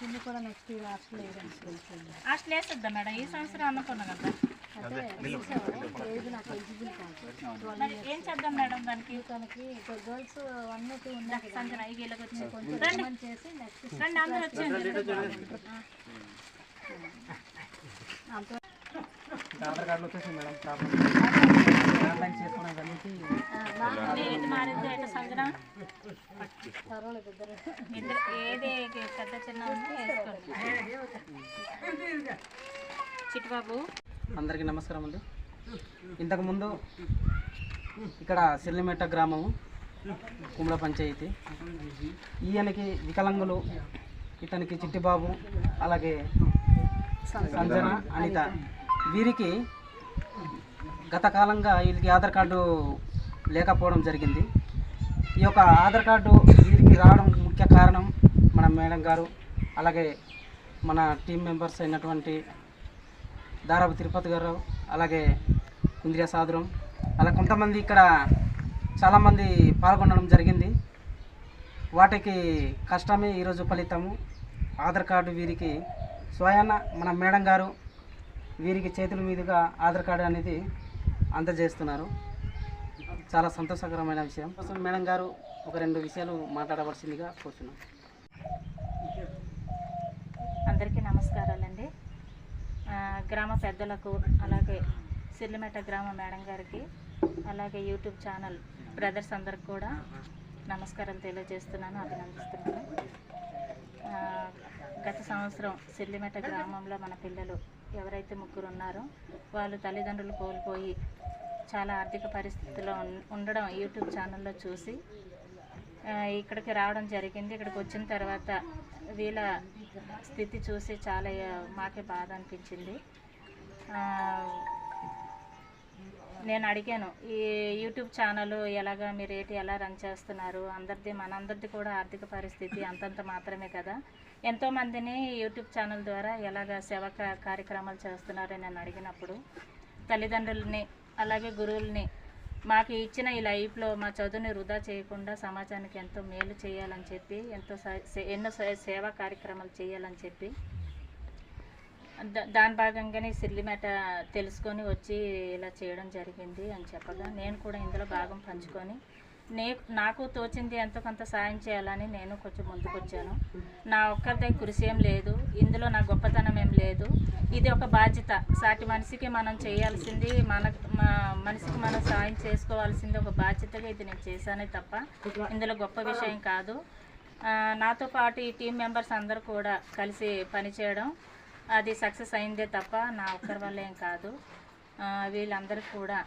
చిన్న కూడా next year hostel వేస్తుందా మేడం? ఈ సంవత్సరం అనుకున్నా కదా. ఏజ్ నాకు ఎలిజిబుల్ కాదు. మరి ఏం చేద్దాం మేడం దానికి? తనకి గర్ల్స్ 1 2 ఉన్నాయి. సంజన ఈ వీళ్ళకి వచ్చి కొంచెం రికమెండ్ చేసి నెక్స్ట్ రండి అందరూ వచ్చేయండి. ఆధార్ కార్డులో వచ్చేసి మేడం ప్రాబ్లం ఆన్లైన్ చేసుకోవడం కలిసి ఏది మారిందో ఎట్లా సంజన? పర్వాలేదు ఇద్దరు ఏది పెద్ద చిన్న ఉంటే వేసుకోండి. చిట్టుబాబు అందరికీ నమస్కారం అండి. ఇంతకుముందు ఇక్కడ సిర్లిమెట్ట గ్రామము కుమ్ల పంచాయతీ. ఈయనకి వికలాంగులు, ఇతనికి చిట్టిబాబు, అలాగే సంజన, అనిత, వీరికి గత కాలంగా వీరికి ఆధార్ కార్డు లేకపోవడం జరిగింది. ఈ యొక్క ఆధార్ కార్డు వీరికి రావడం ముఖ్య కారణం మన మేడం గారు, అలాగే మన టీం మెంబర్స్ అయినటువంటి దారాపు తిరుపతి గారు, అలాగే కుంద్రియా సాదురం, అలా కొంతమంది ఇక్కడ చాలామంది పాల్గొనడం జరిగింది. వాటికి కష్టమే ఈరోజు ఫలితము. ఆధార్ కార్డు వీరికి స్వయాన మన మేడం గారు వీరికి చేతుల మీదుగా ఆధార్ కార్డు అనేది అందజేస్తున్నారు. చాలా సంతోషకరమైన విషయం. కోసం మేడం గారు ఒక 2 విషయాలు మాట్లాడవలసిందిగా కోరుతున్నాం. అందరికీ నమస్కారాలండి. గ్రామ పెద్దలకు, అలాగే సిర్లిమెట్ట గ్రామ మేడం గారికి, అలాగే యూట్యూబ్ ఛానల్ బ్రదర్స్ అందరికి కూడా నమస్కారం తెలియజేస్తున్నాను, అభినందిస్తున్నాను. గత సంవత్సరం సిర్లిమెట్ట గ్రామంలో మన పిల్లలు ఎవరైతే 3 ఉన్నారో వాళ్ళు తల్లిదండ్రులు కోల్పోయి చాలా ఆర్థిక పరిస్థితుల్లో ఉండడం యూట్యూబ్ ఛానల్లో చూసి ఇక్కడికి రావడం జరిగింది. ఇక్కడికి వచ్చిన తర్వాత వీళ్ళ స్థితి చూసి చాలా మాకే బాధ అనిపించింది. నేను అడిగాను, ఈ యూట్యూబ్ ఛానల్ ఎలాగా మీరు ఎలా రన్ చేస్తున్నారు? మనందరిది కూడా ఆర్థిక పరిస్థితి అంతంత మాత్రమే కదా, ఎంతోమందిని యూట్యూబ్ ఛానల్ ద్వారా ఎలాగ సేవా కార్యక్రమాలు చేస్తున్నారని నేను అడిగినప్పుడు తల్లిదండ్రులని అలాగే గురువుల్ని మాకు ఇచ్చిన ఈ లైఫ్లో మా చదువుని వృధా చేయకుండా సమాజానికి ఎంతో మేలు చేయాలని చెప్పి, ఎన్నో సేవా కార్యక్రమాలు చేయాలని చెప్పి దాని భాగంగానే సిర్లిమెట్ట తెలుసుకొని వచ్చి ఇలా చేయడం జరిగింది అని చెప్పగా నేను కూడా ఇందులో భాగం పంచుకొని నాకు తోచింది ఎంతో కొంత సాయం చేయాలని నేను కొంచెం ముందుకొచ్చాను. నా ఒక్కరిదే కృషి ఏం లేదు, ఇందులో నా గొప్పతనం ఏం లేదు. ఇది ఒక బాధ్యత. సాటి మనిషికి మనం చేయాల్సింది, మనిషికి మనం సాయం చేసుకోవాల్సింది ఒక బాధ్యతగా ఇది నేను చేశానే తప్ప ఇందులో గొప్ప విషయం కాదు. నాతో పాటు ఈ టీం మెంబర్స్ అందరూ కూడా కలిసి పనిచేయడం అది సక్సెస్ అయిందే తప్ప నా ఒక్కరి వల్ల ఏం కాదు. వీళ్ళందరికీ కూడా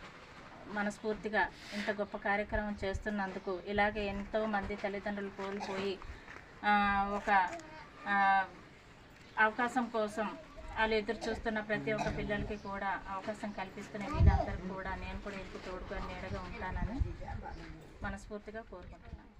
మనస్ఫూర్తిగా ఇంత గొప్ప కార్యక్రమం చేస్తున్నందుకు, ఇలాగే ఎంతోమంది తల్లిదండ్రులు కోల్పోయి ఒక అవకాశం కోసం వాళ్ళు ఎదురు చూస్తున్న ప్రతి ఒక్క పిల్లలకి కూడా అవకాశం కల్పిస్తున్న వీళ్ళందరికీ కూడా నేను కూడా ఎందుకు తోడుగా నీడగా ఉంటానని మనస్ఫూర్తిగా కోరుకుంటున్నాను.